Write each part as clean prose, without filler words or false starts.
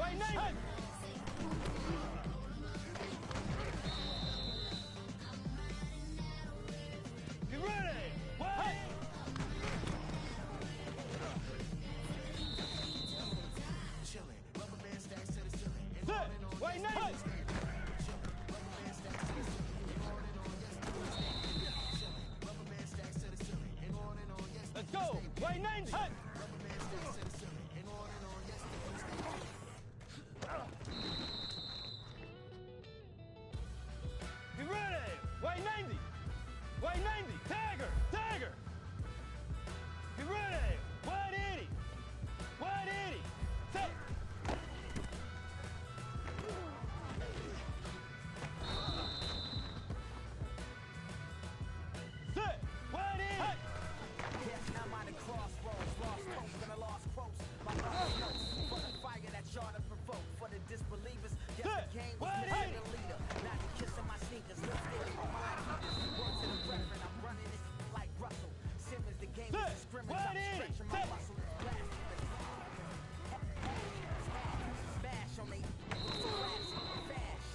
White 90! Get ready! White! Chilling, rubber band stacks to the ceiling. Sit! White 90! Let's go! White 90! Hey. Get ready! White 90! White 90! Tagger! Tagger! Get ready! White 80! White 80! Set! Set! White 80! Hey. Yes, I'm on the crossroads, lost hope and a lost quotes. My lost notes for the fire that y'all to provoke. For the disbelievers, guess the game was missing the leader. Not the kissing my sneakers, let's get it on my Adidas. Words to the reverend, I'm running it like Russell Simmons. The game is a scrimmage, I'm stretching my muscles. Smash on me, fash.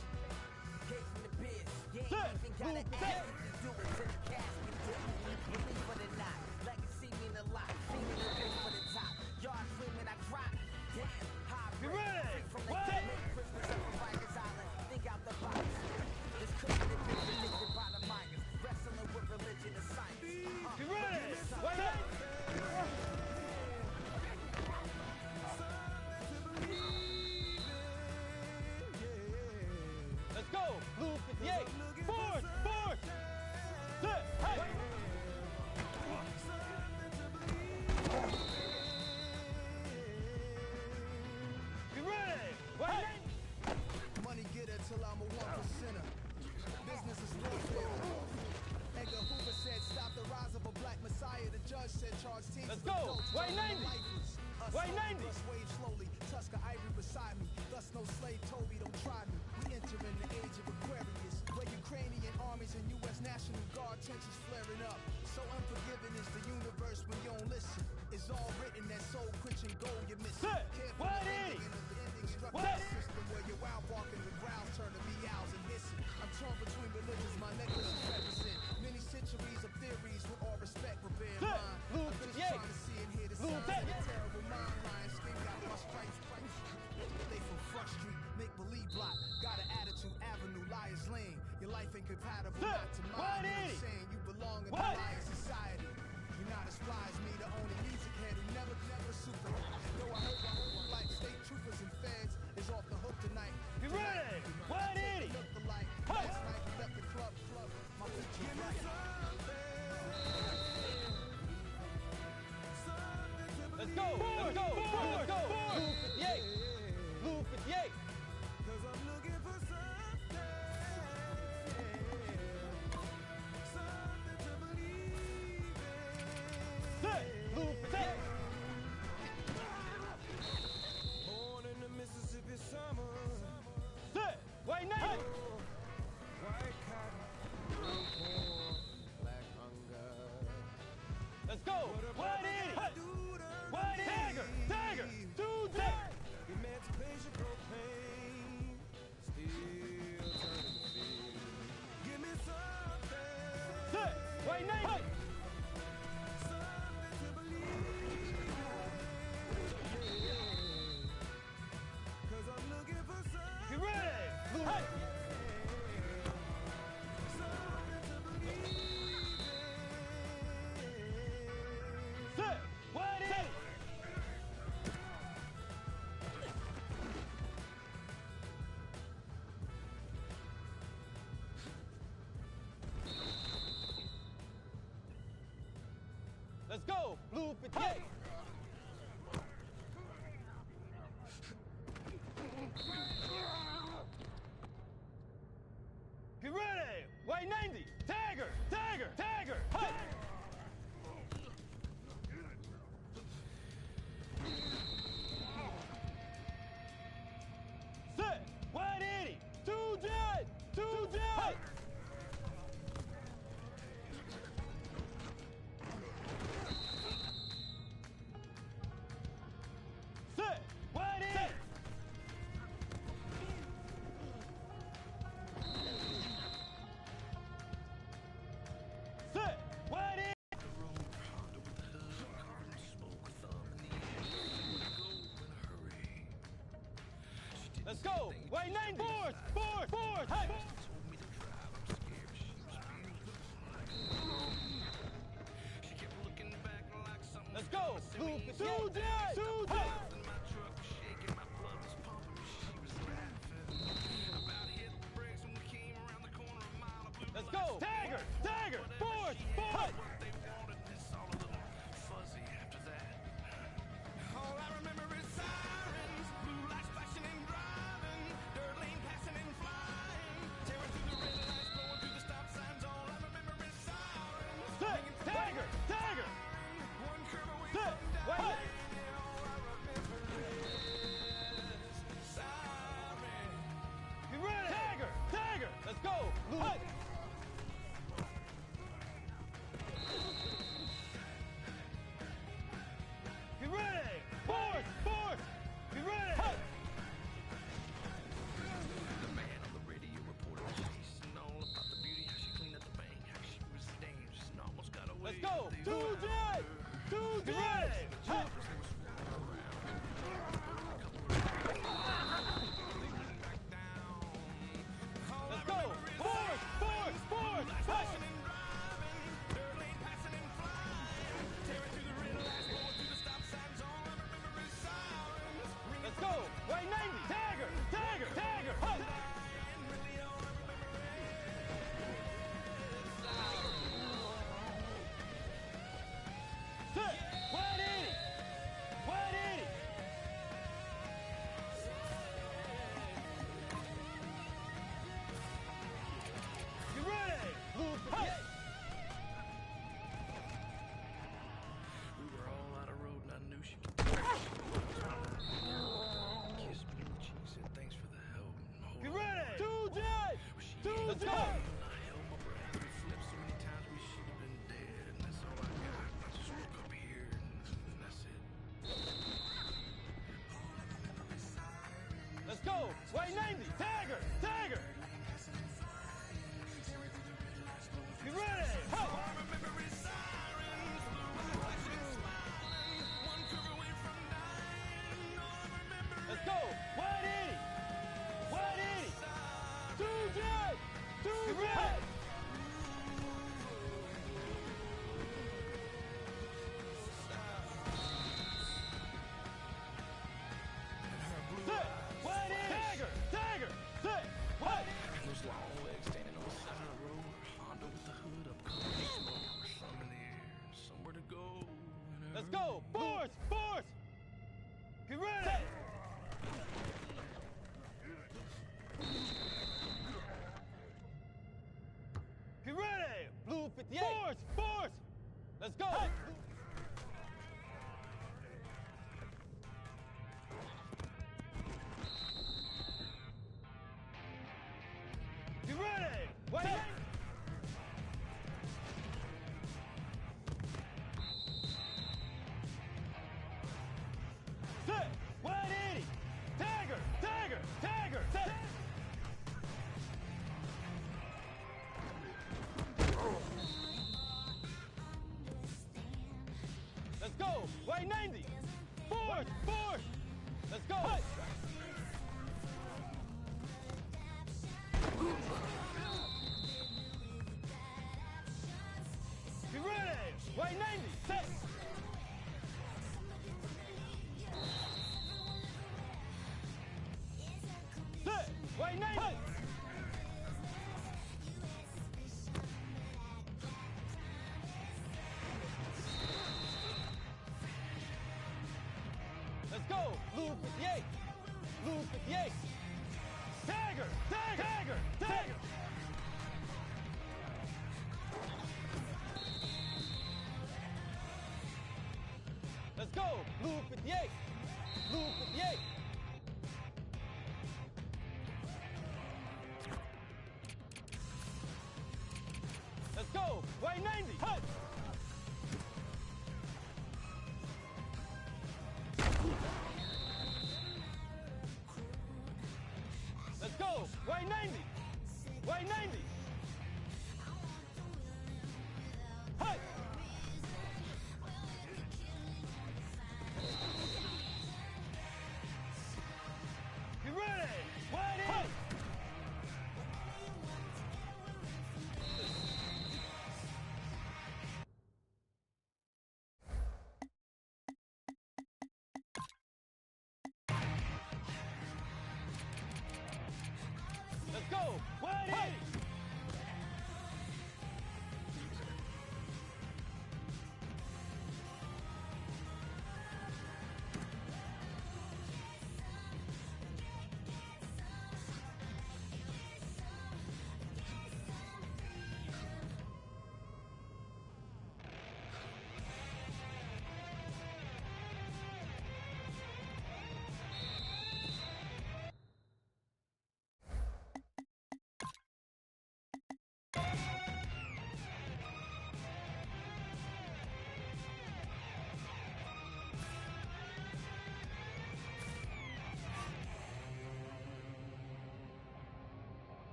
Gave from the biz, yeah, ain't even gotta ask me to do it till the cash be dip. Believe it or not, legacy mean a lot. Feeling the face for the top. Y'all screaming, I drop. Damn, high break from the make Christmas up on Rikers Island. Think out the box. This cooking the bitch addicted by the miners. Wrestling with religion and science. Get ready! Let's go! Blue 58! Forward! Forward! Sit! Hey! Get ready! Hey! Money getter till I'm a 1%er. Business is warfare. Edgar Hoover said, stop the rise of a black messiah. The judge said, charge teams. Let's go! White 90! White 90! Wave slowly, Tusker Ivory beside me. Thus no slave Toby, don't try me. We enter in the age of Aquarius, where Ukrainian armies and U.S. National Guard tensions flaring up. So unforgiving is the universe when you don't listen. It's all written that soul-quenching gold you're missing. Careful White the ending of the ending structure system where you're wild walking the growls turn to meows and hissing. I'm torn between religions, my necklaces represent many centuries of theories with all respect, revere mine. I'm just trying to see and hear the sounds of the terrible mind lion scream out my stripes. They from Front Street, make believe block. Got an attitude avenue, liars lane. Your life ain't compatible, not to mine. I'm saying you belong in the lion society. You're not as fly as me, the only music head who never super. Though I heard like state troopers and feds is off the hook tonight. Get ready! White 80! Look alike. Last night we left the club. My feature Let's go! Let's go! Let's go! Blue 58! Blue 58! Cause I'm looking for something to believe in. Blue 58! Born in the Mississippi summer. White 90! White cotton, blue corn, black hunger. Let's go! White 80! White Tagger! Tagger! Do that! Emancipation proclaim, still turning the field. Give me something. White 90! Something to believe in. Cause I'm looking for something. Get ready! Blue Something to believe in. White 80! Let's go! Blue 58! Get ready! White 90! Tagger! Tagger! Tagger! Hey! Sit! White 80! Two dead! Two dead! Sit! White 80! Force! Force! Force! Hey! Told me to drive, I'm scared, but she was beautiful. She kept looking back like something. Let's go! Blue 58! Hey! My truck was shaking, my blood was pumping, but she was laughing. About hit the brakes when we came around the corner, a mile of blue Let's lights. go! Tagger! Tagger! Force! Force! What they wanted, it's all a little fuzzy after that. All I remember is sirens, blue lights flashing and driving, dirt lane passing and flying, tearing through the red lights, blowing through the stop signs. All I remember is sirens. Sit! Tagger! Tagger! One curve away Sit! from down. Wait! All I remember is sirens. Get ready! Tagger! Tagger! Let's go! Blue! Hey! Get ready! Force! Force! Get ready! Hey! The man on the radio reported chasing all about the beauty, how she cleaned up the bank, how she was dangerous and almost got away. Let's go! They 2J! 2J! Get ready! Hey! Let's go! Force! Force! Force! Force! Let's go! Right 90! Tagger! Tagger! Tagger! Hey! Sit! 180! 180! Get ready! Blue 58! We were all out of road and I knew she could kiss me on the cheek, said thanks for the help. Get ready! 2J! Let's 2J! I held my breath. We flipped so many times we should have been dead. And that's all I got. I just woke up here and that's it. Let's go! White 90! Tagger! Tagger! Get ready! Hey! All I remember is sirens, blue lights flashing, smiling, one curve away from dying. All I remember Let's go! 180! 180! 2J! 2J! Sit! 180! Tagger! Tagger! Sit! What? and those long legs standing on the side of the road. Honda with the hood up, covered in smoke, some in the air, somewhere to go. And Let's go! Force! Force! Get ready! Get ready! Blue 58! Force! Force! Let's go! Get ready! Wait! Sit! 180! Tagger! Tagger! Tagger! Sit! Let's go! Right 90! Force! Force! Let's go! Hey! Get ready! Right 90! Set! Set! Right 90! Hey! Let's go! Blue 58! Blue 58! Tagger! Tagger! Tagger! Tagger! Let's go! Blue 58! Blue 58! Let's go! White 90! Hey! Let's go! White 90! White 90! Hey! Get ready! White 80!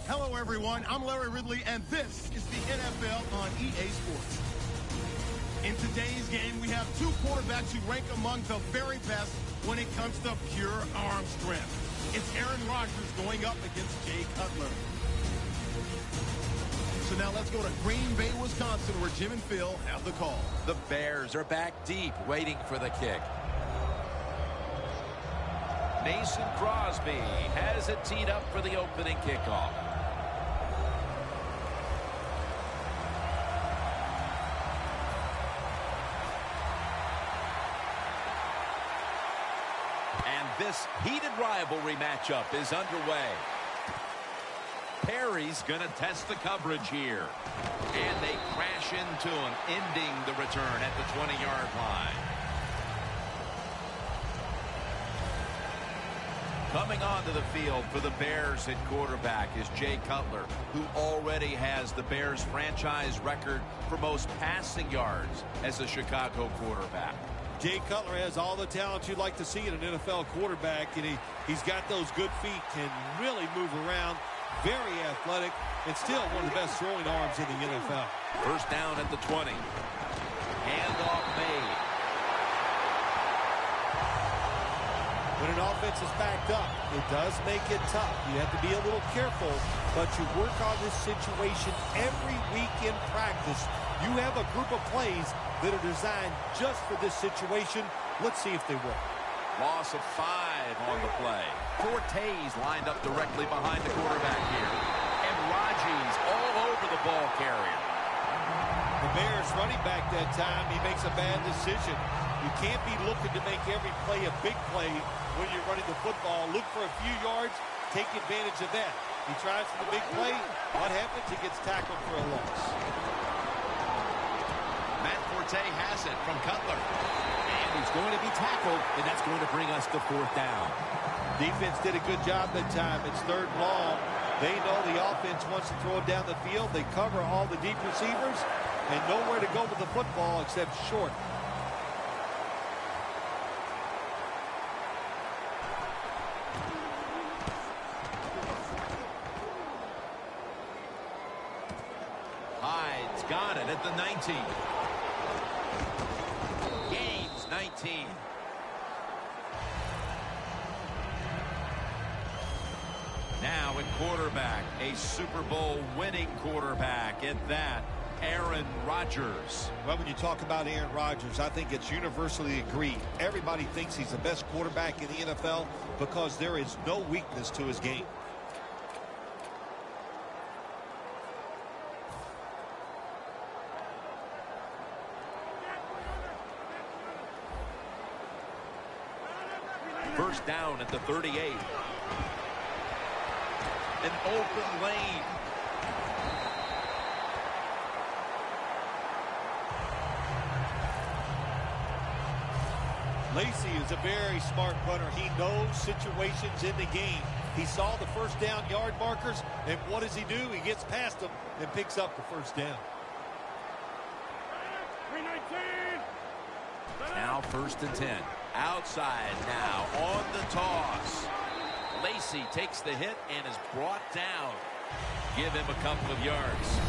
Hello, everyone. I'm Larry Ridley, and this is the NFL on EA Sports. In today's game, we have two quarterbacks who rank among the very best when it comes to pure arm strength. It's Aaron Rodgers going up against Jay Cutler. So now let's go to Green Bay, Wisconsin, where Jim and Phil have the call. The Bears are back deep, waiting for the kick. Mason Crosby has it teed up for the opening kickoff. And this heated rivalry matchup is underway. Perry's going to test the coverage here. And they crash into him, ending the return at the 20-yard line. Coming onto the field for the Bears at quarterback is Jay Cutler, who already has the Bears franchise record for most passing yards as a Chicago quarterback. Jay Cutler has all the talent you'd like to see in an NFL quarterback, and he's got those good feet, can really move around, very athletic, and still one of the best throwing arms in the NFL. First down at the 20. Handoff made. When an offense is backed up, it does make it tough. You have to be a little careful, but you work on this situation every week in practice. You have a group of plays that are designed just for this situation. Let's see if they work. Loss of 5 on the play. Forte's lined up directly behind the quarterback here. And Raji's all over the ball carrier. The Bears running back that time, he makes a bad decision. You can't be looking to make every play a big play when you're running the football. Look for a few yards, take advantage of that. He tries for the big play. What happens? He gets tackled for a loss. Matt Forte has it from Cutler. And he's going to be tackled, and that's going to bring us to 4th down. Defense did a good job that time. It's 3rd and long. They know the offense wants to throw it down the field. They cover all the deep receivers and nowhere to go with the football except short. Hyde's got it at the 19. Gains 19. Now at quarterback, a Super Bowl winning quarterback at that, Aaron Rodgers. Well, when you talk about Aaron Rodgers, I think it's universally agreed. Everybody thinks he's the best quarterback in the NFL because there is no weakness to his game. First down at the 38. An open lane. Lacy is a very smart punter. He knows situations in the game. He saw the first down yard markers, and what does he do? He gets past them and picks up the first down. 319. Now 1st and 10. Outside now on the toss. Lacy takes the hit and is brought down. Give him a couple of yards.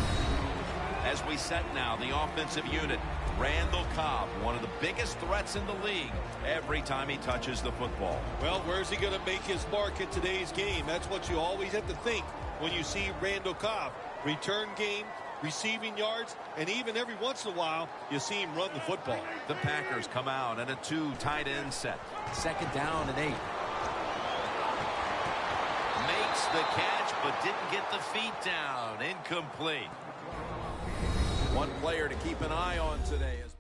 As we set now the offensive unit, Randall Cobb, one of the biggest threats in the league every time he touches the football. Well, where's he going to make his mark in today's game? That's what you always have to think when you see Randall Cobb. Return game, receiving yards, and even every once in a while, you see him run the football. The Packers come out in a 2 tight end set. 2nd down and 8. Makes the catch, but didn't get the feet down. Incomplete. One player to keep an eye on today is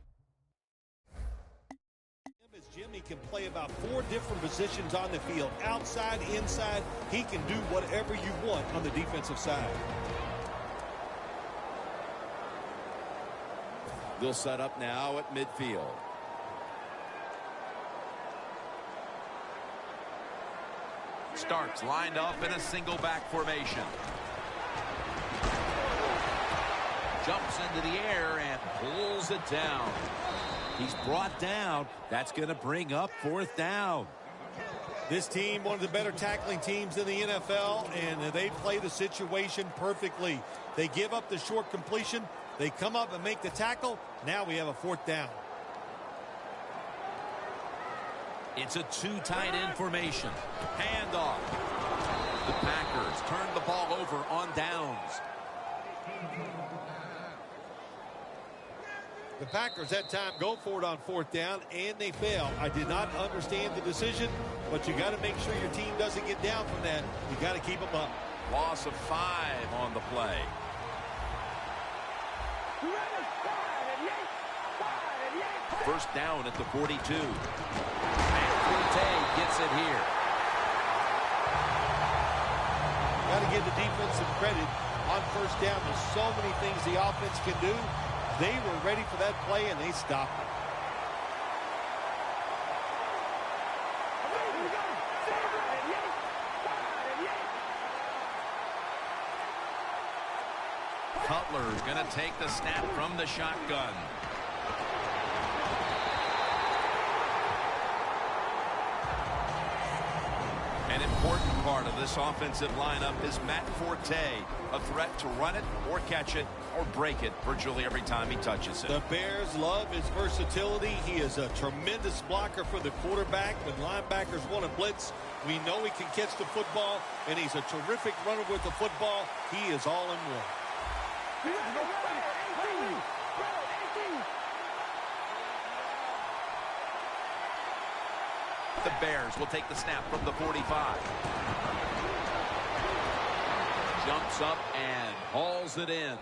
Jimmy can play about 4 different positions on the field. Outside, inside, he can do whatever you want on the defensive side. They'll set up now at midfield. Starks lined up in a single back formation. Jumps into the air and pulls it down. He's brought down. That's going to bring up 4th down. This team, one of the better tackling teams in the NFL, and they play the situation perfectly. They give up the short completion. They come up and make the tackle. Now we have a 4th down. It's a 2 tight end formation. Handoff. The Packers turn the ball over on downs. The Packers that time go for it on 4th down, and they fail. I did not understand the decision, but you got to make sure your team doesn't get down from that. You got to keep them up. Loss of 5 on the play. First down at the 42. Matt Forte gets it here. Got to give the defense some credit on first down. There's so many things the offense can do. They were ready for that play, and they stopped it. Cutler's going to take the snap from the shotgun. An important part of this offensive lineup is Matt Forte, a threat to run it or catch it or break it virtually every time he touches it. The Bears love his versatility. He is a tremendous blocker for the quarterback. When linebackers want to blitz, we know he can catch the football, and he's a terrific runner with the football. He is all in one. The Bears will take the snap from the 45. Jumps up and hauls it in.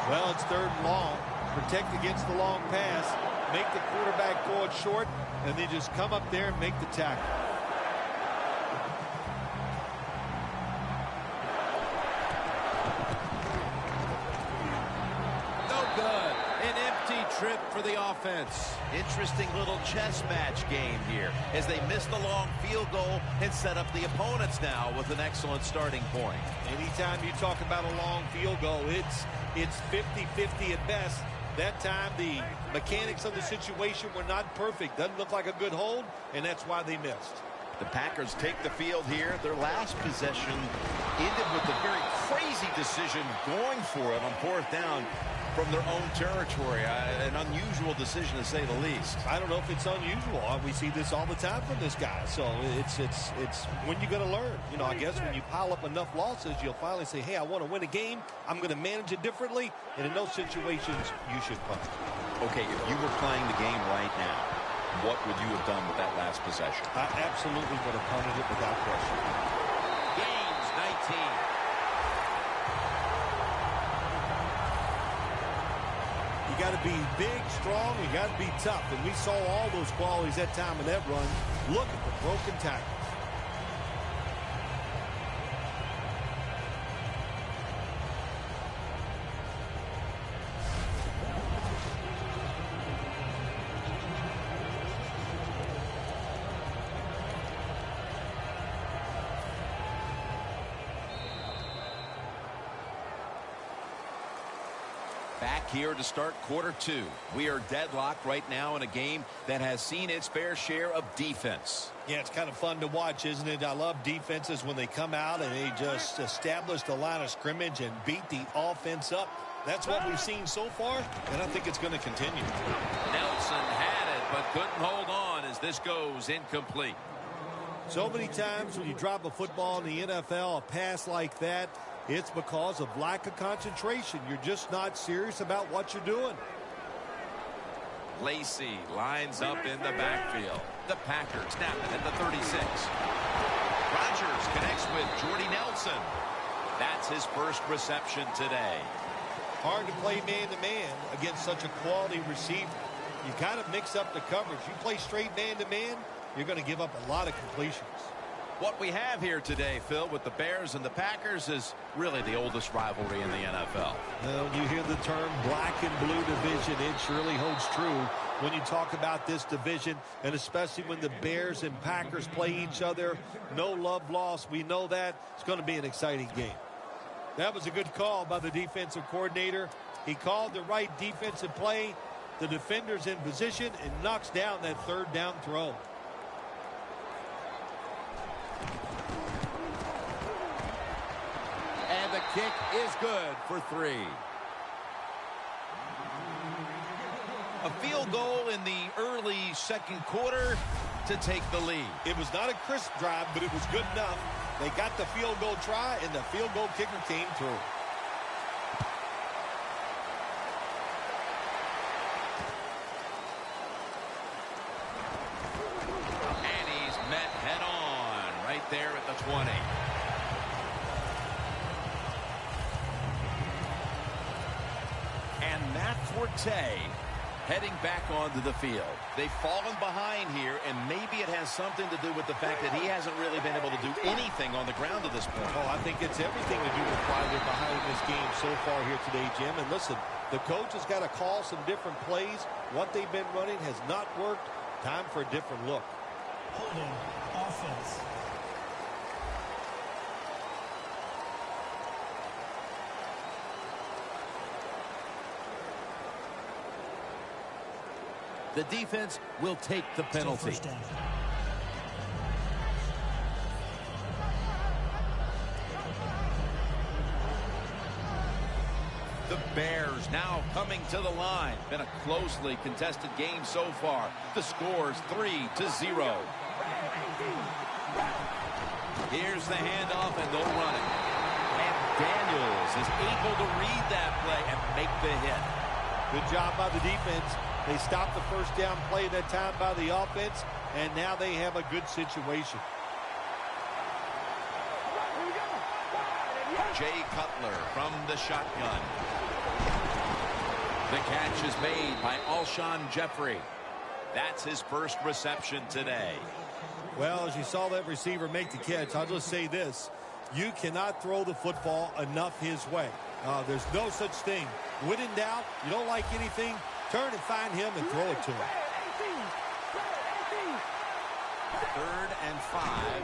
Well, it's 3rd and long. Protect against the long pass. Make the quarterback throw it short, and then just come up there and make the tackle. Trip for the offense. Interesting little chess match game here as they miss the long field goal and set up the opponents now with an excellent starting point. Anytime you talk about a long field goal, it's 50-50 at best. That time the mechanics of the situation were not perfect. Doesn't look like a good hold, and that's why they missed. The Packers take the field here. Their last possession ended with a very crazy decision going for it on 4th down from their own territory. An unusual decision, to say the least. I don't know if it's unusual. We see this all the time from this guy. So it's when you're going to learn. You know, I guess when you pile up enough losses, you'll finally say, hey, I want to win a game. I'm going to manage it differently. And in those situations, you should punt. Okay, if you were playing the game right now, what would you have done with that last possession? I absolutely would have punted it without question. Gains 19. You got to be big, strong, you got to be tough. And we saw all those qualities that time in that run. Look at the broken tackle. Back here to start quarter 2. We are deadlocked right now in a game that has seen its fair share of defense. Yeah, it's kind of fun to watch, isn't it? I love defenses when they come out and they just establish the line of scrimmage and beat the offense up. That's what we've seen so far, and I think it's going to continue. Nelson had it, but couldn't hold on as this goes incomplete. So many times when you drop a football in the NFL, a pass like that, it's because of lack of concentration. You're just not serious about what you're doing. Lacy lines up in the backfield. The Packers snap it at the 36. Rodgers connects with Jordy Nelson. That's his first reception today. Hard to play man-to-man against such a quality receiver. You got to mix up the coverage. You play straight man-to-man, you're going to give up a lot of completions. What we have here today, Phil, with the Bears and the Packers is really the oldest rivalry in the NFL. Well, you hear the term black and blue division. It surely holds true when you talk about this division, and especially when the Bears and Packers play each other. No love lost. We know that. It's going to be an exciting game. That was a good call by the defensive coordinator. He called the right defensive play, the defender's in position and knocks down that third down throw. And the kick is good for 3. A field goal in the early second quarter to take the lead. It was not a crisp drive, but it was good enough. They got the field goal try, and the field goal kicker came through. And he's met head on right there at the 20. And Matt Forte heading back onto the field. They've fallen behind here, and maybe it has something to do with the fact that he hasn't really been able to do anything on the ground to this point. Oh, I think it's everything to do with why they're behind this game so far here today, Jim. And listen, the coach has got to call some different plays. What they've been running has not worked. Time for a different look. Holding offense. The defense will take the penalty. The Bears now coming to the line. Been a closely contested game so far. The score's 3-0. Here's the handoff, and they'll run it. And Daniels is able to read that play and make the hit. Good job by the defense. They stopped the first down play that time by the offense, and now they have a good situation. Jay Cutler from the shotgun. The catch is made by Alshon Jeffrey. That's his first reception today. Well, as you saw that receiver make the catch, I'll just say this. You cannot throw the football enough his way. There's no such thing. When in doubt, you don't like anything, turn and find him and throw it to him. 3rd and 5.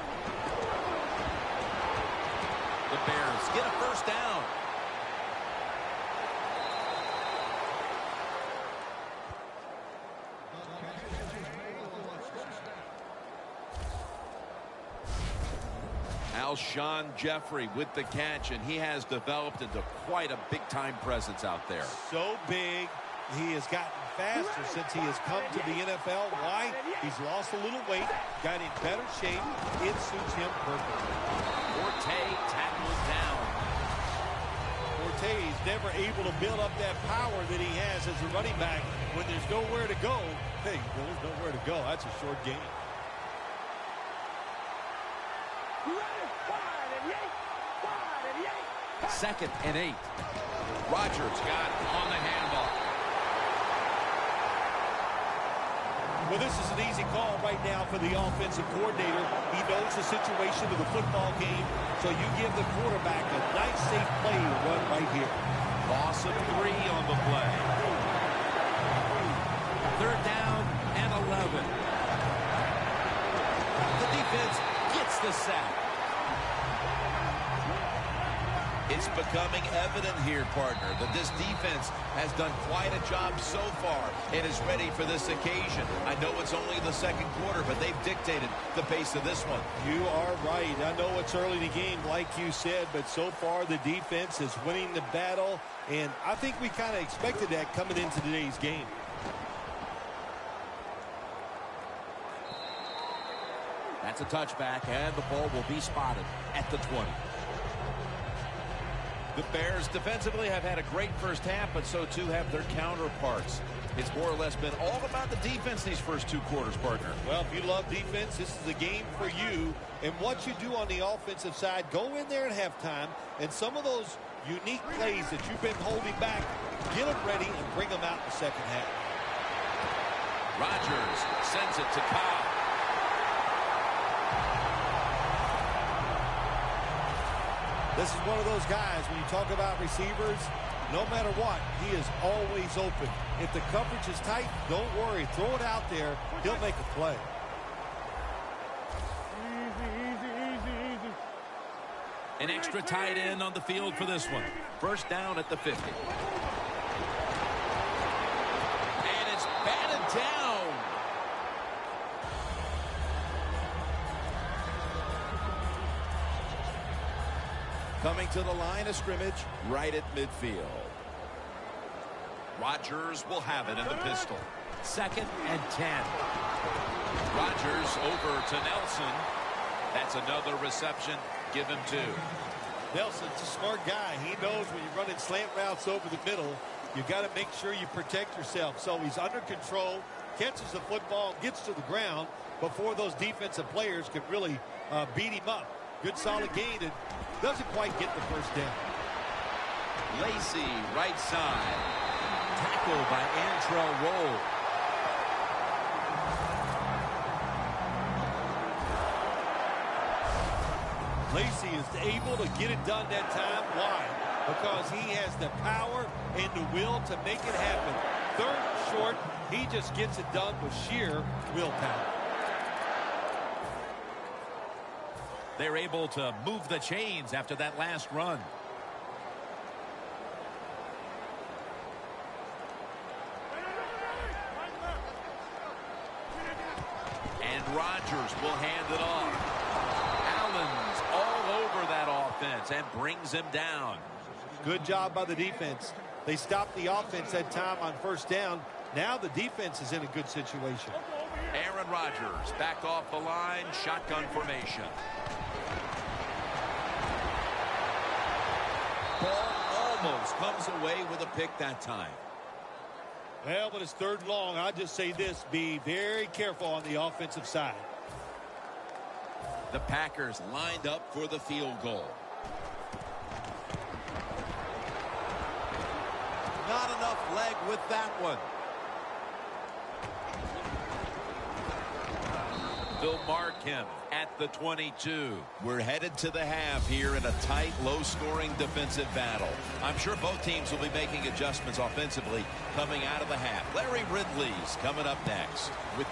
The Bears get a first down. Alshon Jeffrey with the catch, and he has developed into quite a big-time presence out there. So big. He has gotten faster since he has come to the NFL. Why? He's lost a little weight, got in better shape. It suits him perfectly. Forte tackled down. Forte is never able to build up that power that he has as a running back. When there's nowhere to go, hey, there's nowhere to go. That's a short game. Second and 8. Rodgers got on the handoff. Well, this is an easy call right now for the offensive coordinator. He knows the situation of the football game, so you give the quarterback a nice, safe play to run right here. Loss of 3 on the play. 3rd down and 11. The defense gets the sack. It's becoming evident here, partner, that this defense has done quite a job so far and is ready for this occasion. I know it's only the second quarter, but they've dictated the pace of this one. You are right. I know it's early in the game, like you said, but so far the defense is winning the battle, and I think we kind of expected that coming into today's game. That's a touchback, and the ball will be spotted at the 20. The Bears defensively have had a great first half, but so too have their counterparts. It's more or less been all about the defense these first 2 quarters, partner. Well, if you love defense, this is the game for you. And what you do on the offensive side, go in there at halftime, and some of those unique plays that you've been holding back, get them ready and bring them out in the second half. Rodgers sends it to Cobb. This is one of those guys, when you talk about receivers, no matter what, he is always open. If the coverage is tight, don't worry. Throw it out there. He'll make a play. An extra tight end on the field for this one. First down at the 50. And Coming to the line of scrimmage right at midfield. Rodgers will have it in the pistol. 2nd and 10. Rodgers over to Nelson. That's another reception. Give him 2. Nelson's a smart guy. He knows when you're running slant routes over the middle, you got to make sure you protect yourself. So he's under control, catches the football, gets to the ground before those defensive players can really beat him up. Good solid gain and doesn't quite get the first down. Lacy, right side. Tackled by Antrell Roll. Lacy is able to get it done that time. Why? Because he has the power and the will to make it happen. 3rd and short, he just gets it done with sheer willpower. They're able to move the chains after that last run. And Rodgers will hand it off. Allen's all over that offense and brings him down. Good job by the defense. They stopped the offense that time on 1st down. Now the defense is in a good situation. Aaron Rodgers back off the line, shotgun formation. Ball almost comes away with a pick that time. Well, but it's 3rd and long. I'll just say this, be very careful on the offensive side. The Packers lined up for the field goal. Not enough leg with that one. They'll mark him at the 22. We're headed to the half here in a tight, low-scoring defensive battle. I'm sure both teams will be making adjustments offensively coming out of the half. Larry Ridley's coming up next. With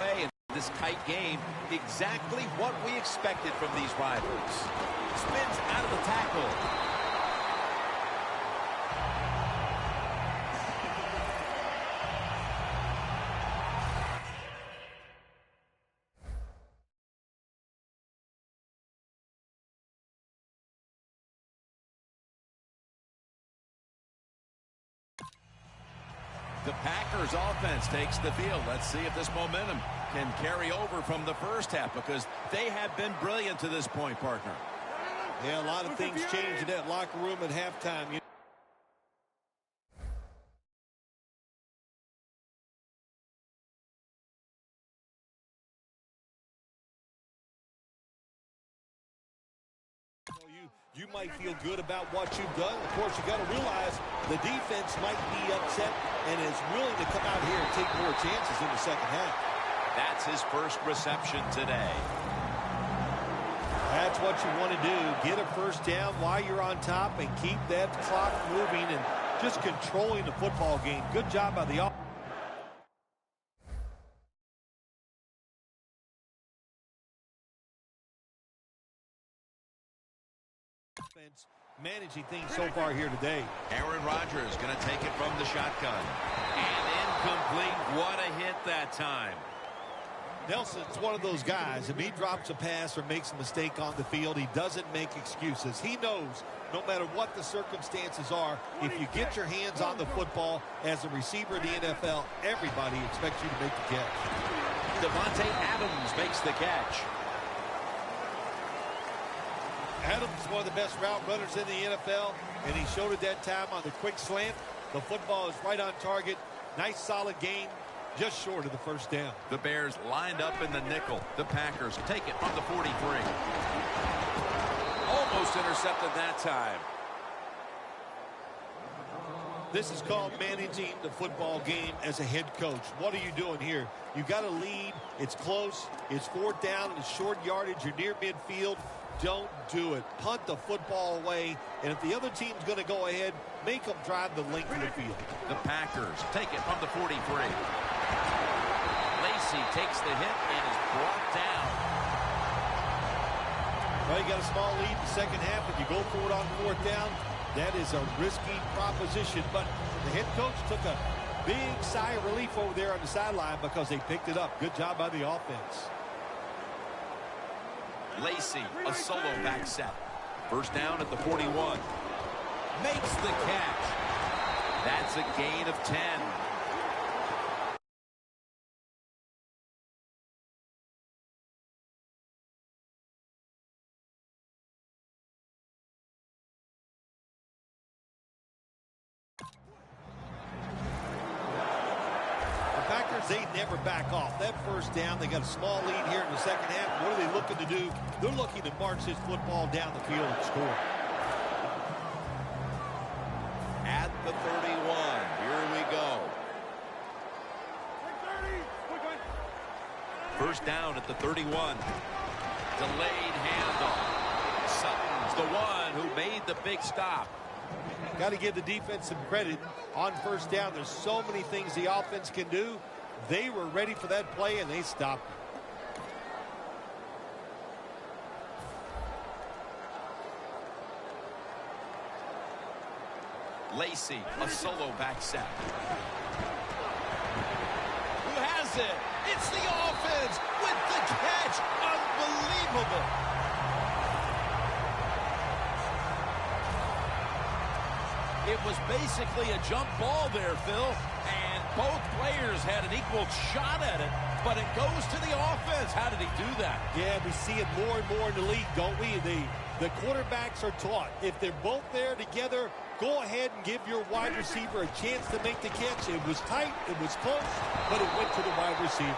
this tight game, exactly what we expected from these rivals. Spins out of the tackle. The Packers offense takes the field. Let's see if this momentum can carry over from the first half, because they have been brilliant to this point, partner. Yeah, a lot of things changed in that locker room at halftime. You might feel good about what you've done. Of course, you got to realize the defense might be upset and is willing to come out here and take more chances in the second half. That's his first reception today. That's what you want to do. Get a first down while you're on top and keep that clock moving and just controlling the football game. Good job by the offense. Managing things so far here today. Aaron Rodgers going to take it from the shotgun. And incomplete. What a hit that time. Nelson's one of those guys. If he drops a pass or makes a mistake on the field, he doesn't make excuses. He knows no matter what the circumstances are, if you get your hands on the football as a receiver in the NFL, everybody expects you to make the catch. Devontae Adams makes the catch. Adams is one of the best route runners in the NFL, and he showed it that time on the quick slant. The football is right on target. Nice, solid gain, just short of the first down. The Bears lined up in the nickel. The Packers take it from the 43. Almost intercepted that time. This is called managing the football game as a head coach. What are you doing here? You got to lead. It's close. It's 4th down. It's short yardage. You're near midfield. Don't do it. Punt the football away, and if the other team's going to go ahead, make them drive the length of the field. The Packers take it from the 43. Lacy takes the hit and is brought down. Well, you got a small lead in the second half. If you go for it on 4th down, that is a risky proposition, but the head coach took a big sigh of relief over there on the sideline because they picked it up. Good job by the offense. Lacy, a solo back set. First down at the 41. Makes the catch. That's a gain of 10. They never back off. That first down, they got a small lead here in the second half. What are they looking to do? They're looking to march this football down the field and score. At the 31, here we go. First down at the 31. Delayed handoff. Sutton's the one who made the big stop. Got to give the defense some credit on first down. There's so many things the offense can do. They were ready for that play, and they stopped it. Lacy, a solo back sack. Who has it? It's the offense with the catch. Unbelievable. It was basically a jump ball there, Phil, and both players had an equal shot at it, but it goes to the offense. How did he do that? Yeah, we see it more and more in the league, don't we? The quarterbacks are taught, if they're both there together, go ahead and give your wide receiver a chance to make the catch. It was tight, it was close, but it went to the wide receiver.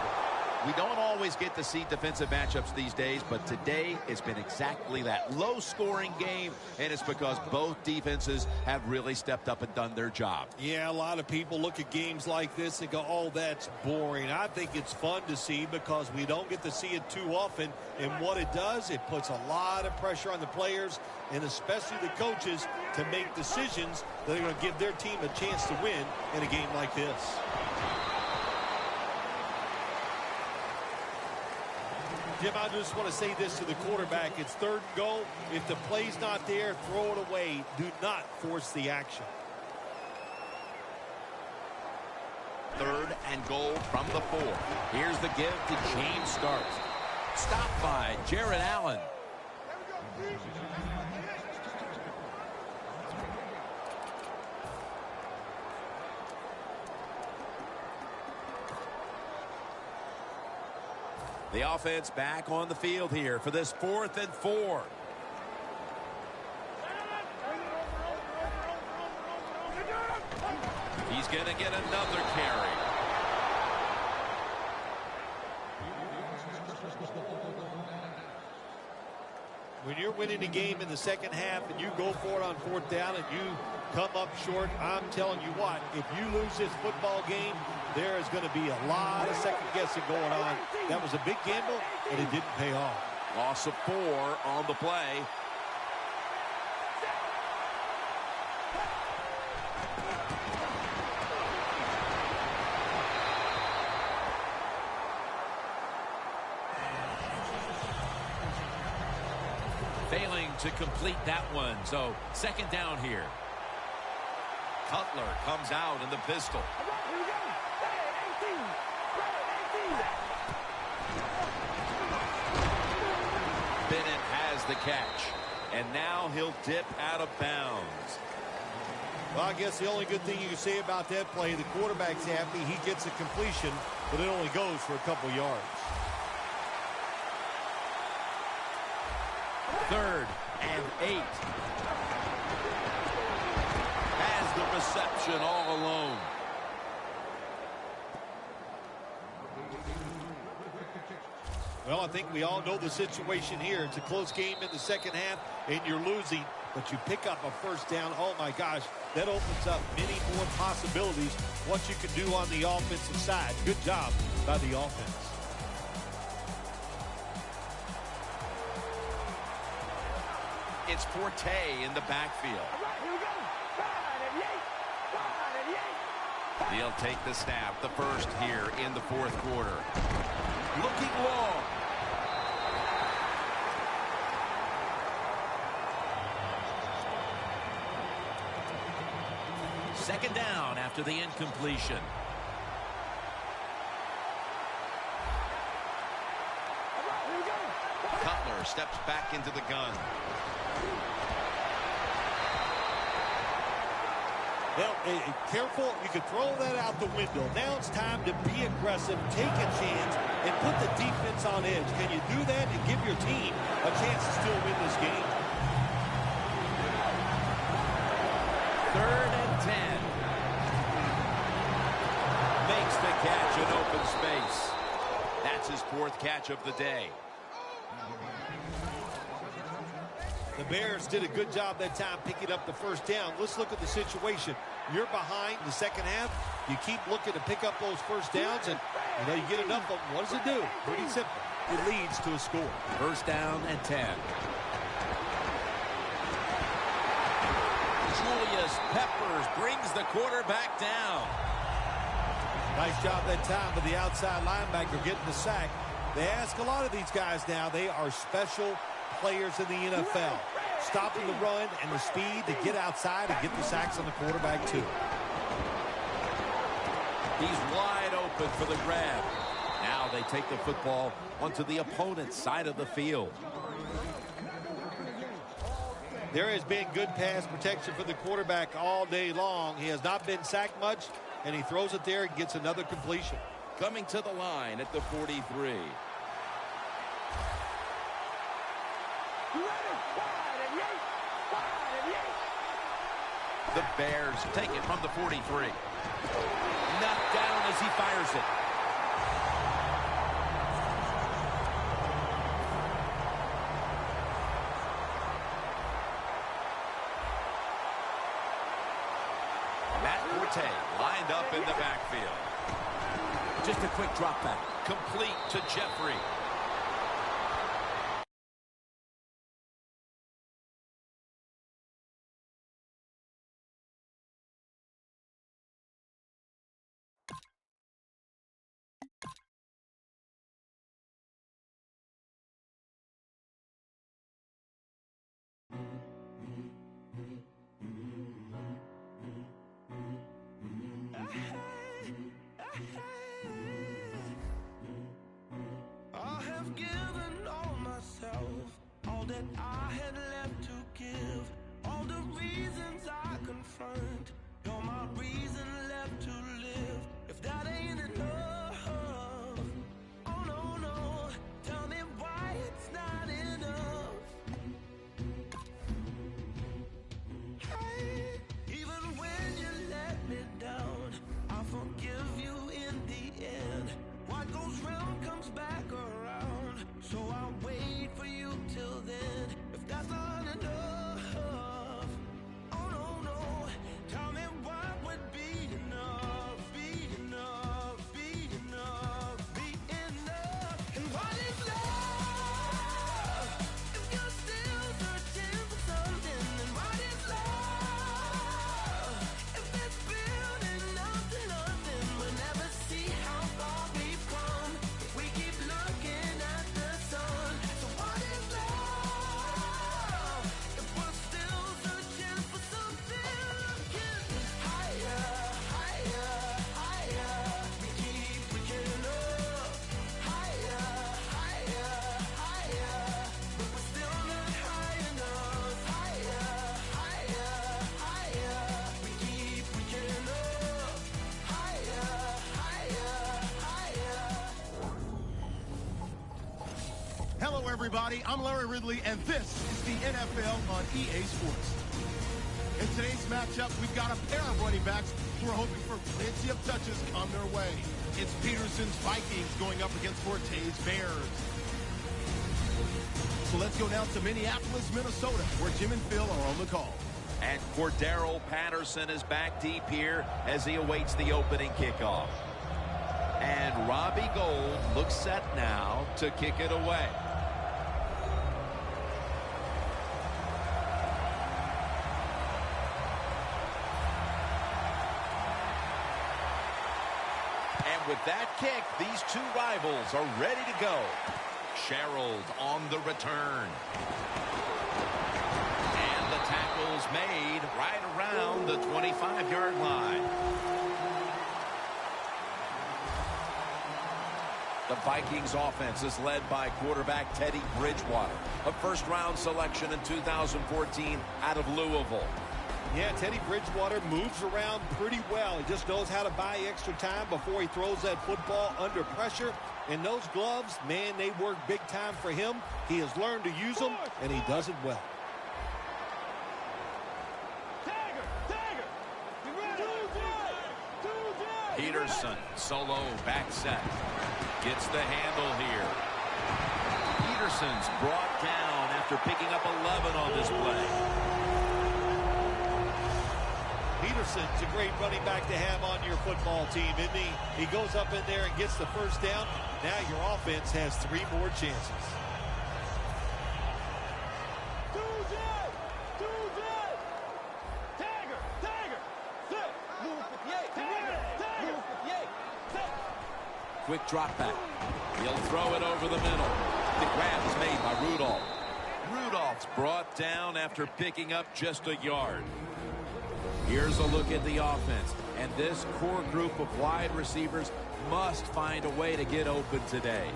We don't always get to see defensive matchups these days, but today it's been exactly that. Low-scoring game, and it's because both defenses have really stepped up and done their job. Yeah, a lot of people look at games like this and go, oh, that's boring. I think it's fun to see because we don't get to see it too often, and what it does, it puts a lot of pressure on the players and especially the coaches to make decisions that are going to give their team a chance to win in a game like this. Jim, I just want to say this to the quarterback. It's third and goal. If the play's not there, throw it away. Do not force the action. Third and goal from the 4. Here's the give to James Starks. Stopped by Jared Allen. The offense back on the field here for this 4th and 4. He's going to get another carry. When you're winning a game in the second half and you go for it on 4th down and you come up short, I'm telling you what, if you lose this football game, there is going to be a lot of second guessing going on. That was a big gamble, and it didn't pay off. Loss of 4 on the play. Failing to complete that one, so second down here. Cutler comes out in the pistol. Bennett has the catch, and now he'll dip out of bounds. Well, I guess the only good thing you can say about that play, the quarterback's happy. He gets a completion, but it only goes for a couple yards. 3rd and 8. Has the reception all alone. Well, I think we all know the situation here. It's a close game in the second half, and you're losing, but you pick up a first down. Oh, my gosh, that opens up many more possibilities, what you can do on the offensive side. Good job by the offense. It's Forte in the backfield. He'll take the snap, the first here in the 4th quarter. Looking long. Second down after the incompletion. Cutler steps back into the gun. Well, careful, you could throw that out the window. Now it's time to be aggressive, take a chance, and put the defense on edge. Can you do that and give your team a chance to still win this game? 3rd and 10. Makes the catch in open space. That's his 4th catch of the day. The Bears did a good job that time picking up the first down. Let's look at the situation. You're behind the second half. You keep looking to pick up those first downs, and you get enough of them. What does it do? Pretty simple. It leads to a score. 1st down and 10. Julius Peppers brings the quarterback down. Nice job that time with the outside linebacker getting the sack. They ask a lot of these guys now. They are special players in the NFL. Stopping the run and the speed to get outside and get the sacks on the quarterback too. He's wide open for the grab. Now they take the football onto the opponent's side of the field. There has been good pass protection for the quarterback all day long. He has not been sacked much, and he throws it there and gets another completion. Coming to the line at the 43. The Bears take it from the 43. Knocked down as he fires it. Matt Forte lined up in the backfield. Just a quick drop back. Complete to Jeffrey. I have given all myself, all that I had left to give, all the reasons I confront. You're my reason left to live. If that ain't enough, oh no, no, tell me why it's not enough. Hey, even when you let me down, I forgive you in the end. What goes round comes back around, so I'll wait for you till then. If that's not enough, oh no, no, tell me what would be enough, be enough, be enough, be enough. And what is love if you're still searching for something? And what is love if it's building up to nothing? We'll never see how far we've come if we keep looking at the sun. So what is love if we're still searching for something? Looking higher, higher, higher. We keep waking up. Higher, higher, higher. But we're still not high enough. Higher, higher, higher. We keep waking up. Higher, higher, higher. Hello, everybody. I'm Larry Ridley, and this is the NFL on EA Sports. In today's matchup, we've got a pair of running backs who are hoping for plenty of touches come their way. It's Peterson's Vikings going up against Forte's Bears. So let's go down to Minneapolis, Minnesota, where Jim and Phil are on the call. And Cordero Patterson is back deep here as he awaits the opening kickoff. And Robbie Gould looks set now to kick it away. And with that kick, these two rivals are ready to go. Sherald on the return. And the tackle's made right around the 25-yard line. The Vikings offense is led by quarterback Teddy Bridgewater, a first-round selection in 2014 out of Louisville. Yeah, Teddy Bridgewater moves around pretty well. He just knows how to buy extra time before he throws that football under pressure. And those gloves, man, they work big time for him. He has learned to use them, and he does it well. Peterson, solo back set. Gets the handle here. Peterson's brought down after picking up 11 on this play. Peterson's a great running back to have on your football team, isn't he? He goes up in there and gets the first down. Now your offense has 3 more chances. Quick drop back. He'll throw it over the middle. The grab is made by Rudolph. Rudolph's brought down after picking up just a yard. Here's a look at the offense. And this core group of wide receivers must find a way to get open today.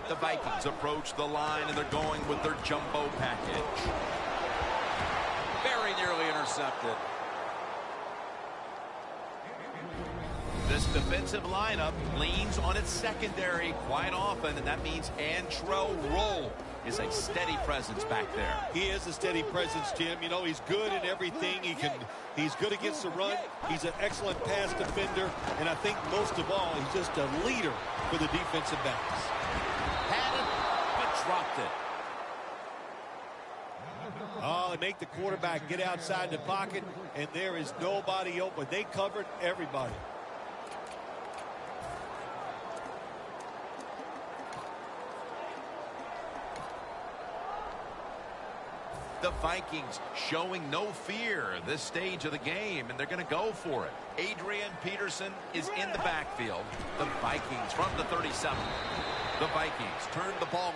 The Vikings approach the line, and they're going with their jumbo package. Very nearly intercepted. This defensive lineup leans on its secondary quite often, and that means Antrell Roll is a steady presence back there. He is a steady presence, Jim. You know, he's good in everything. He's good against the run. He's an excellent pass defender, and I think most of all, he's just a leader for the defensive backs. Had it, but dropped it. Oh, they make the quarterback get outside the pocket, and there is nobody open. They covered everybody. The Vikings showing no fear this stage of the game, and they're going to go for it. Adrian Peterson is in the backfield. The Vikings from the 37. The Vikings turn the ball.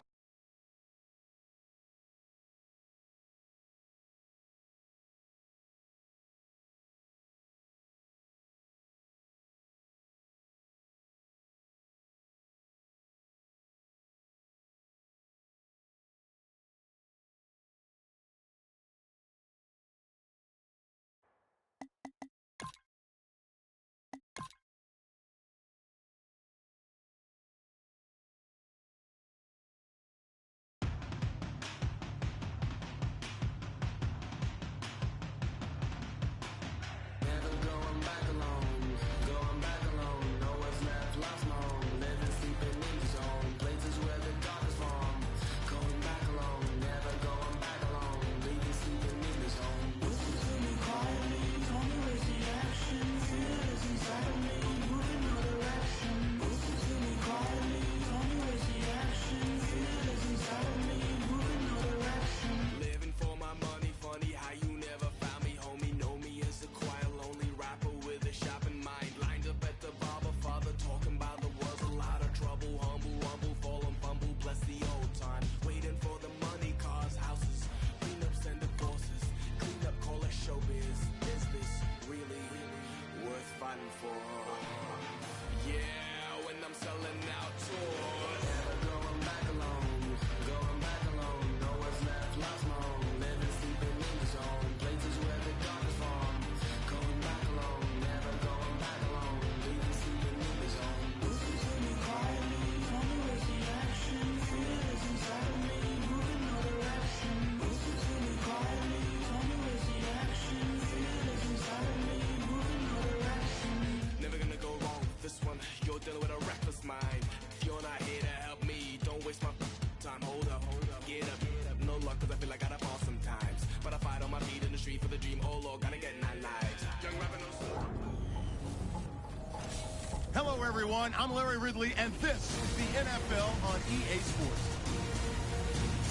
Hello, everyone. I'm Larry Ridley, and this is the NFL on EA Sports.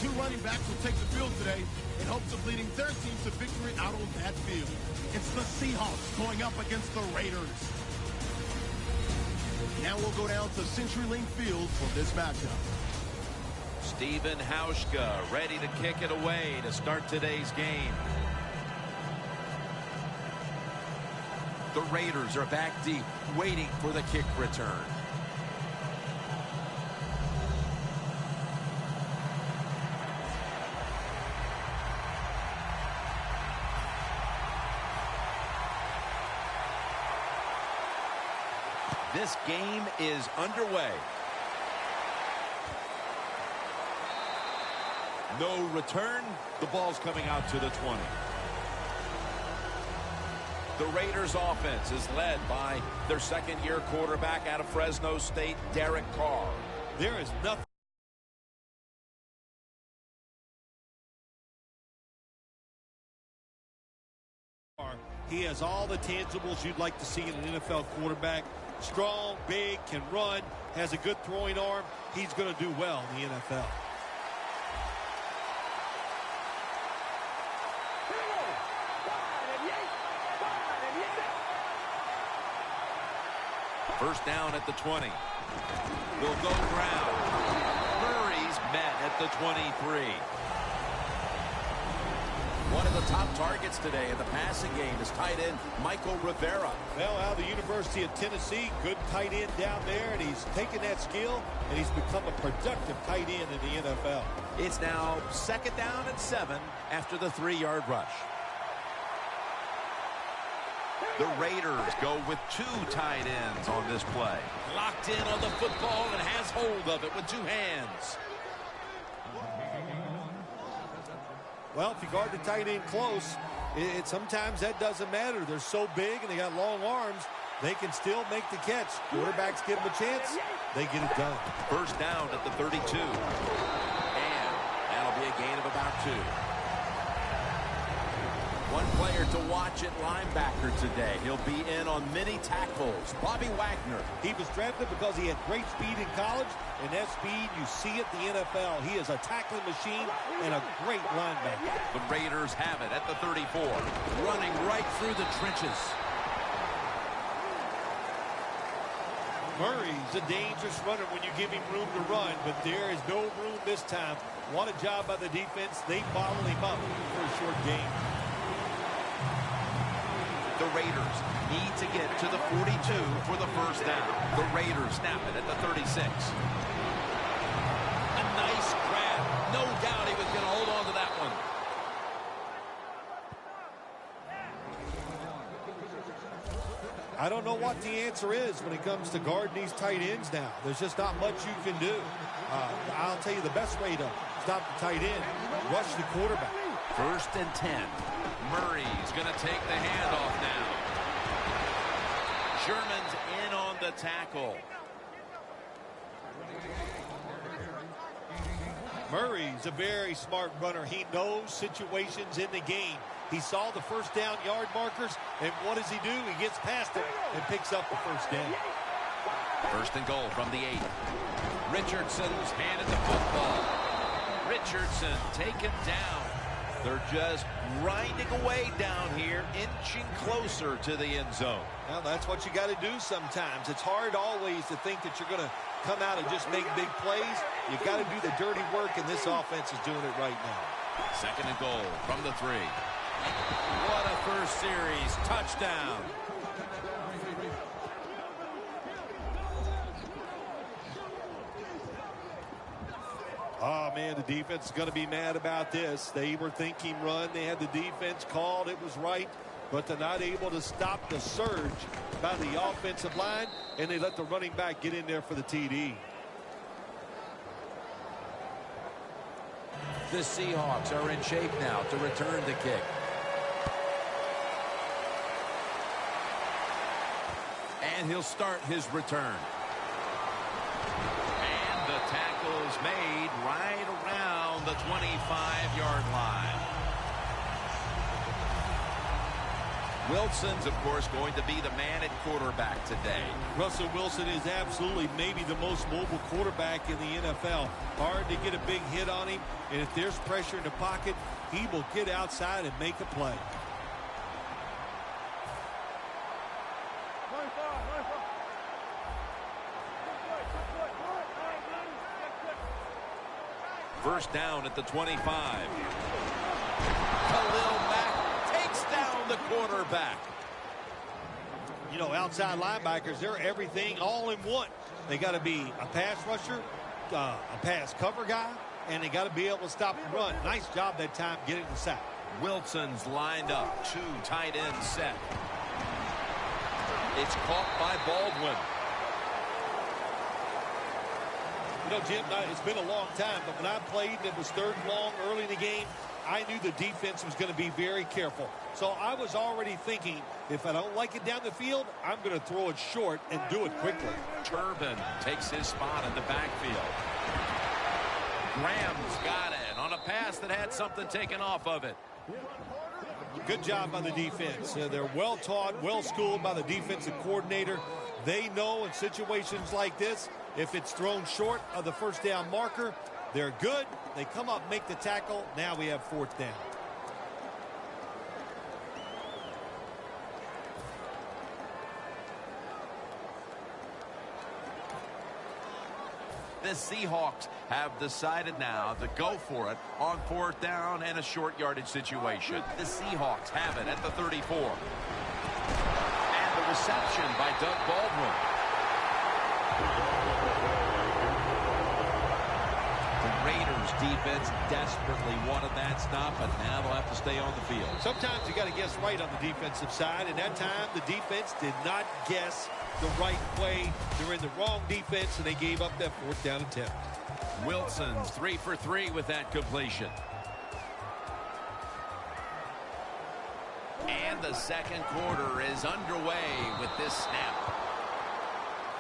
2 running backs will take the field today in hopes of leading their team to victory out on that field. It's the Seahawks going up against the Raiders. Now we'll go down to CenturyLink Field for this matchup. Stephen Hauschka ready to kick it away to start today's game. The Raiders are back deep, waiting for the kick return. This game is underway. No return. The ball's coming out to the 20. The Raiders offense is led by their second-year quarterback out of Fresno State, Derek Carr. There is nothing. He has all the tangibles you'd like to see in an NFL quarterback. Strong, big, can run, has a good throwing arm. He's going to do well in the NFL. First down at the 20. Will go ground. Murray's met at the 23. One of the top targets today in the passing game is tight end Michael Rivera. Well, out of the University of Tennessee, good tight end down there, and he's taken that skill, and he's become a productive tight end in the NFL. It's now second down and 7 after the 3-yard rush. The Raiders go with 2 tight ends on this play. Locked in on the football and has hold of it with 2 hands. Well, if you guard the tight end close, sometimes that doesn't matter. They're so big and they got long arms, they can still make the catch. Quarterbacks give them a chance, they get it done. First down at the 32. And that'll be a gain of about 2. One player to watch at linebacker today. He'll be in on many tackles. Bobby Wagner. He was drafted because he had great speed in college, and that speed you see at the NFL. He is a tackling machine and a great linebacker. The Raiders have it at the 34. Running right through the trenches. Murray's a dangerous runner when you give him room to run, but there is no room this time. What a job by the defense. They bottled him up for a short game. The Raiders need to get to the 42 for the first down. The Raiders snap it at the 36. A nice grab. No doubt he was going to hold on to that one. I don't know what the answer is when it comes to guarding these tight ends now. There's just not much you can do. I'll tell you the best way to stop the tight end, rush the quarterback. First and 10. Murray's going to take the handoff now. Sherman's in on the tackle. Murray's a very smart runner. He knows situations in the game. He saw the first down yard markers, and what does he do? He gets past it and picks up the first down. First and goal from the 8. Richardson's handed the football. Richardson taken down. They're just grinding away down here, inching closer to the end zone. Well, that's what you got to do sometimes. It's hard always to think that you're going to come out and just make big plays. You got to do the dirty work, and this offense is doing it right now. Second and goal from the 3. What a first series touchdown. Oh, man, the defense is going to be mad about this. They were thinking run. They had the defense called. It was right, but they're not able to stop the surge by the offensive line, and they let the running back get in there for the TD. The Seahawks are in shape now to return the kick. And he'll start his return. And the tackle's made right around the 25-yard line. Wilson's, of course, going to be the man at quarterback today. Russell Wilson is absolutely maybe the most mobile quarterback in the NFL. Hard to get a big hit on him, and if there's pressure in the pocket, he will get outside and make a play. First down at the 25. Khalil Mack takes down the quarterback. You know, outside linebackers, they're everything all in one. They got to be a pass rusher, a pass cover guy, and they got to be able to stop the run. Nice job that time getting the sack. Wilson's lined up, 2 tight ends set. It's caught by Baldwin. You know, Jim, it's been a long time, but when I played and it was third and long early in the game, I knew the defense was going to be very careful. So I was already thinking, if I don't like it down the field, I'm going to throw it short and do it quickly. Turbin takes his spot in the backfield. Graham's got it on a pass that had something taken off of it. Good job by the defense. They're well taught, well schooled by the defensive coordinator. They know in situations like this, if it's thrown short of the first down marker, they're good. They come up, make the tackle. Now we have fourth down. The Seahawks have decided now to go for it on fourth down and a short yardage situation. The Seahawks have it at the 34. And the reception by Doug Baldwin. The Raiders defense desperately wanted that stop, but now they'll have to stay on the field. Sometimes you got to guess right on the defensive side, and that time the defense did not guess the right way. They were in the wrong defense, and they gave up that fourth down attempt. Wilson's 3 for 3 with that completion. And the second quarter is underway with this snap.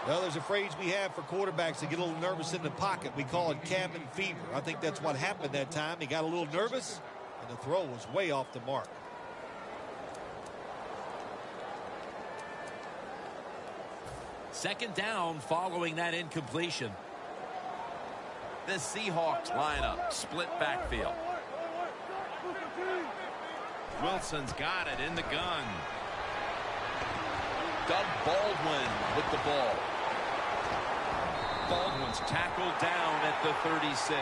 Well, there's a phrase we have for quarterbacks that get a little nervous in the pocket. We call it cabin fever. I think that's what happened that time. He got a little nervous, and the throw was way off the mark. Second down following that incompletion. The Seahawks lineup, split backfield. Wilson's got it in the gun. Doug Baldwin with the ball. Baldwin's tackled down at the 36.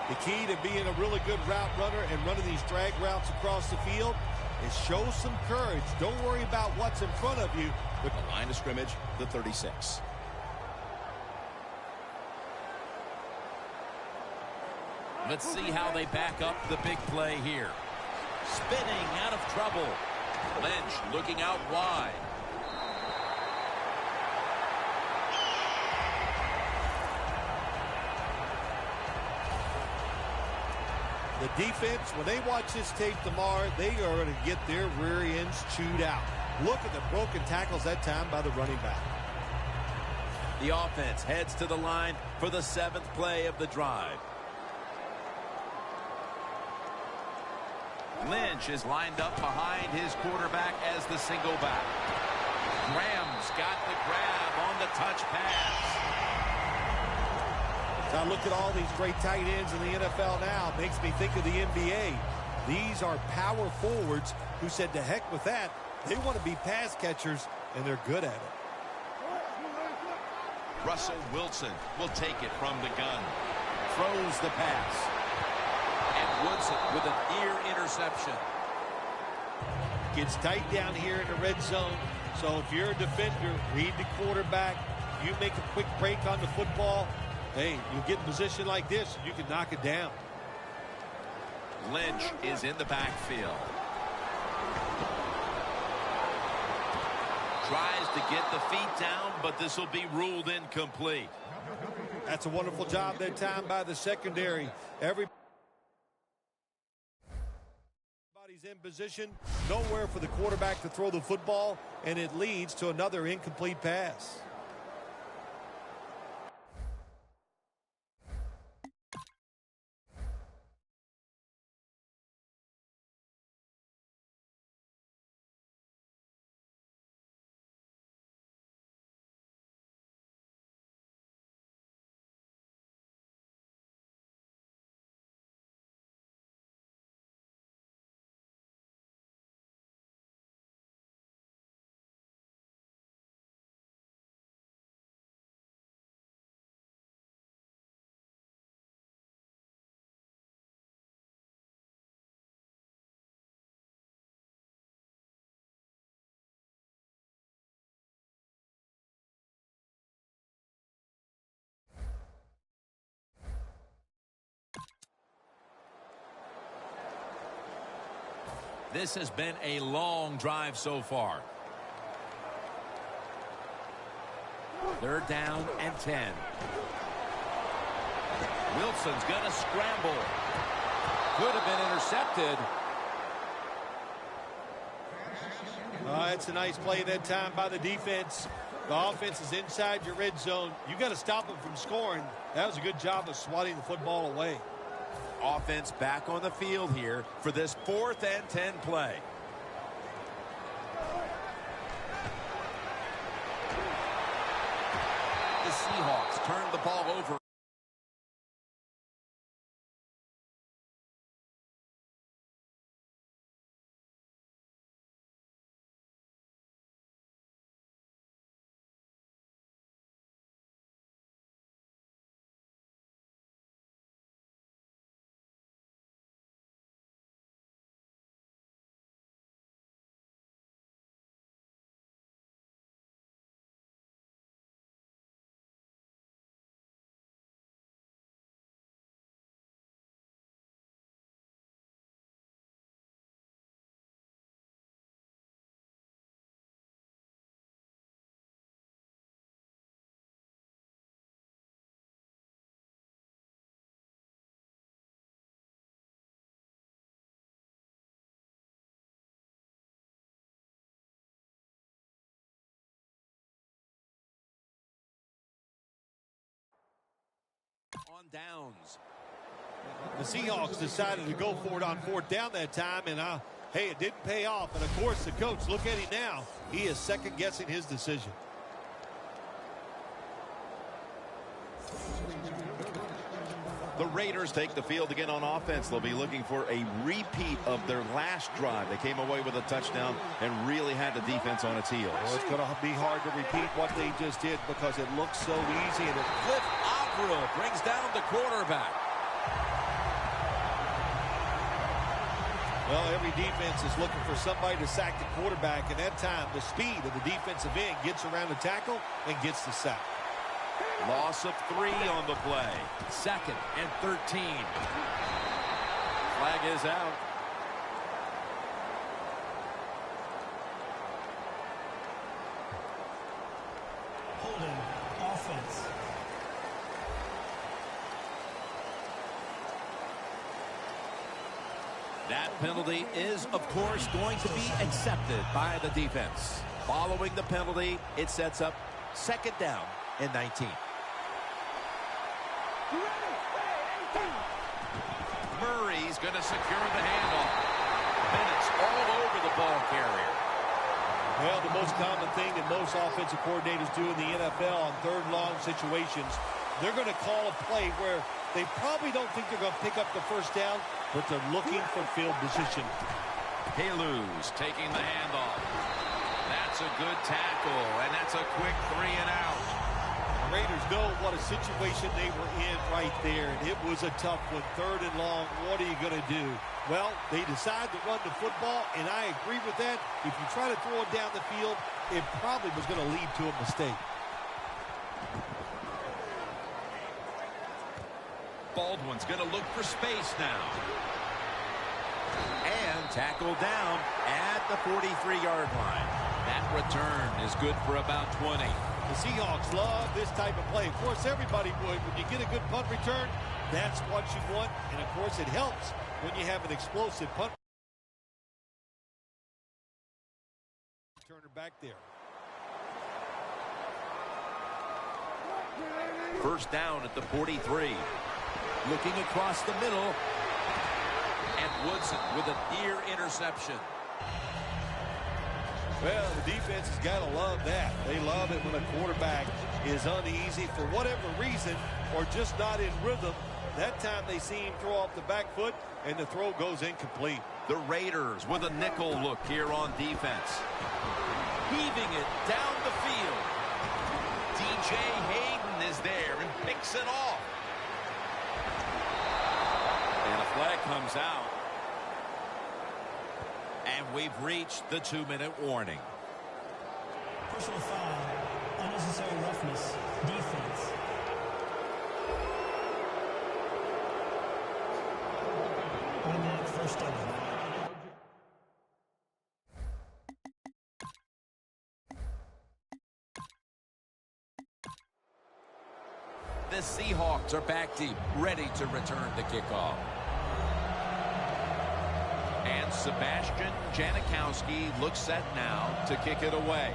The key to being a really good route runner and running these drag routes across the field is show some courage. Don't worry about what's in front of you. The line of scrimmage, the 36. Let's see how they back up the big play here. Spinning out of trouble. Lynch looking out wide. The defense, when they watch this tape tomorrow, they are going to get their rear ends chewed out. Look at the broken tackles that time by the running back. The offense heads to the line for the 7th play of the drive. Lynch is lined up behind his quarterback as the single back. Graham's got the grab on the touch pass. As I look at all these great tight ends in the NFL now, it makes me think of the NBA. These are power forwards who said to heck with that. They want to be pass catchers, and they're good at it. Russell Wilson will take it from the gun. Throws the pass. And Woodson with an ear interception. Gets tight down here in the red zone. So if you're a defender, read the quarterback. You make a quick break on the football. Hey, you get in a position like this, you can knock it down. Lynch is in the backfield. Tries to get the feet down, but this will be ruled incomplete. That's a wonderful job that time by the secondary. Everybody's in position, nowhere for the quarterback to throw the football, and it leads to another incomplete pass. This has been a long drive so far. Third down and 10. Wilson's going to scramble. Could have been intercepted. It's a nice play that time by the defense. The offense is inside your red zone. You got to stop them from scoring. That was a good job of swatting the football away. Offense back on the field here for this 4th and 10 play. The Seahawks turn the ball over. On downs. The Seahawks decided to go for it on 4th down that time, and hey, it didn't pay off. And of course, the coach, look at him now. He is second-guessing his decision. The Raiders take the field again on offense. They'll be looking for a repeat of their last drive. They came away with a touchdown and really had the defense on its heels. Well, it's going to be hard to repeat what they just did because it looks so easy. And Cliff Averill brings down the quarterback. Well, every defense is looking for somebody to sack the quarterback, and that time the speed of the defensive end gets around the tackle and gets the sack. Loss of 3 on the play. 2nd and 13. Flag is out. Holding offense. That penalty is, of course, going to be accepted by the defense. Following the penalty, it sets up 2nd down and 19. Murray's going to secure the handoff. Minutes all over the ball carrier. Well, the most common thing that most offensive coordinators do in the NFL on 3rd and long situations, they're going to call a play where they probably don't think they're going to pick up the 1st down, but they're looking for field position. Haluz taking the handoff. That's a good tackle, and that's a quick 3 and out. The Raiders know what a situation they were in right there, and it was a tough one. 3rd and long, what are you going to do? Well, they decide to run the football, and I agree with that. If you try to throw it down the field, it probably was going to lead to a mistake. Baldwin's going to look for space now. And tackled down at the 43-yard line. That return is good for about 20. The Seahawks love this type of play. Of course, everybody would. When you get a good punt return, that's what you want. And, of course, it helps when you have an explosive punt returner back there. 1st down at the 43. Looking across the middle. And Woodson with an ear interception. Well, the defense has got to love that. They love it when a quarterback is uneasy for whatever reason or just not in rhythm. That time they see him throw off the back foot, and the throw goes incomplete. The Raiders with a nickel look here on defense. Heaving it down the field. T.G.I. Hayden is there and picks it off. And a flag comes out. And we've reached the 2-minute warning. Personal foul. Unnecessary roughness. Defense. Automatic 1st down. The Seahawks are back deep, ready to return the kickoff. And Sebastian Janikowski looks set now to kick it away.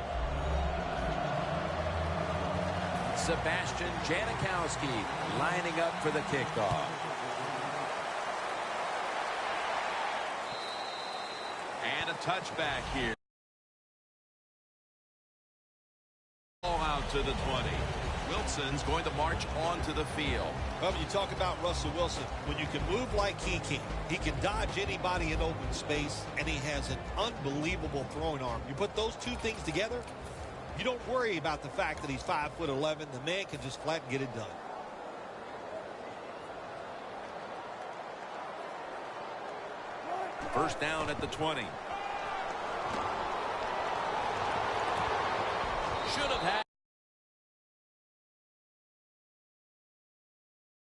Sebastian Janikowski lining up for the kickoff. And a touchback here. All out to the 20. Wilson's going to march onto the field. Well, when you talk about Russell Wilson, when you can move like he can dodge anybody in open space, and he has an unbelievable throwing arm. You put those two things together, you don't worry about the fact that he's 5'11". The man can just flat get it done. First down at the 20. Should have had.